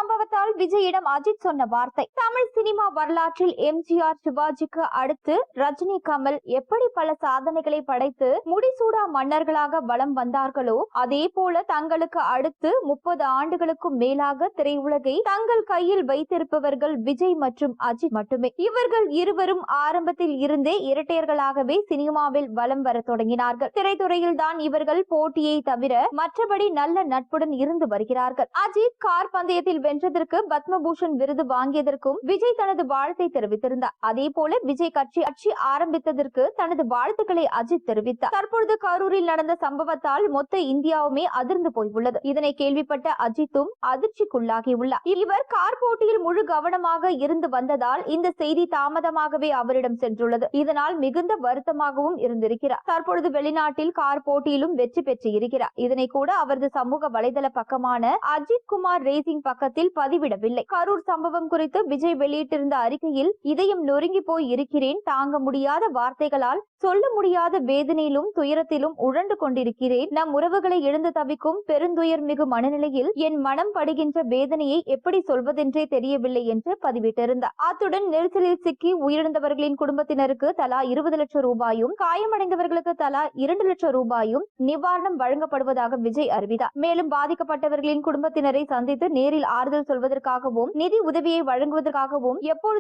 சம்பவத்தால் விஜயிடம் அஜித் சொன்ன வார்த்தை. தமிழ் சினிமா வரலாற்றில் எம்ஜிஆர், சிவாஜிக்கு அடுத்து ரஜினி, கமல் எப்படி பல சாதனைகளை படைத்து முடிசூடா மன்னர்களாக வலம் வந்தார்களோ அதே போல தங்களுக்கு அடுத்து 30 ஆண்டுகளுக்கும் மேலாக திரையுலகை தங்கள் கையில் வைத்திருப்பவர்கள் விஜய் மற்றும் அஜித் மட்டுமே. இவர்கள் இருவரும் ஆரம்பத்தில் இருந்தே இரட்டையர்களாகவே சினிமாவில் வலம் வர தொடங்கினார்கள். திரைத்துறையில் தான் இவர்கள் போட்டியை தவிர மற்றபடி நல்ல நட்புடன் இருந்து வருகிறார்கள். அஜித் கார் பந்தயத்தில் வென்றதற்கு பத்மபூஷன் விருது வாங்கியதற்கும் விஜய் தனது வாழ்த்தை தெரிவித்திருந்தார். அதே போல விஜய் கட்சி ஆரம்பித்ததற்கு தனது வாழ்த்துக்களை அஜித் தெரிவித்தார். தற்பொழுது கரூரில் நடந்த சம்பவத்தால் மொத்த இந்தியாவுமே அதிர்ந்து போயுள்ளது. இதனை கேள்விப்பட்ட அஜித்தும் அதிர்ச்சிக்குள்ளாகியுள்ளார். இவர் கார் போட்டியில் முழு கவனமாக இருந்து வந்ததால் இந்த செய்தி தாமதமாகவே அவரிடம் சென்றுள்ளது. இதனால் மிகுந்த வருத்தமாகவும் இருந்திருக்கிறார். தற்பொழுது வெளிநாட்டில் கார் போட்டியிலும் வெற்றி பெற்று இருக்கிறார். இதனை கூட அவரது சமூக வலைதள பக்கமான அஜித் குமார் ரேசிங் பக்கத்தில் பதிவிடவில்லை. கரூர் சம்பவம் குறித்து விஜய் வெளியிட்டிருந்த அறிக்கையில், இதயம் நொறுங்கி போய் இருக்கிறேன், தாங்க முடியாத வார்த்தைகளால் சொல்ல முடியாத வேதனையிலும் துயரத்திலும் உழண்டு கொண்டிருக்கிறேன். நம் உறவுகளை இழந்து தவிக்கும் பெருந்துயர் மிகு மனநிலையில் என் மனம் படுகின்ற வேதனையை எப்படி சொல்வதென்றே தெரியவில்லை என்று பதிவிட்டிருந்தார். அத்துடன் நெரிசலில் சிக்கி உயிரிழந்தவர்களின் குடும்பத்தினருக்கு தலா 20 லட்சம் ரூபாயும், காயமடைந்தவர்களுக்கு தலா 2 லட்சம் ரூபாயும் நிவாரணம் வழங்கப்படுவதாக விஜய் அறிவித்தார். மேலும் பாதிக்கப்பட்டவர்களின் குடும்பத்தினரை சந்தித்து நேரில் ஆறுதல் சொல்வதற்காகவும் நிதி உதவியை வழங்குவதற்காகவும் எப்பொழுது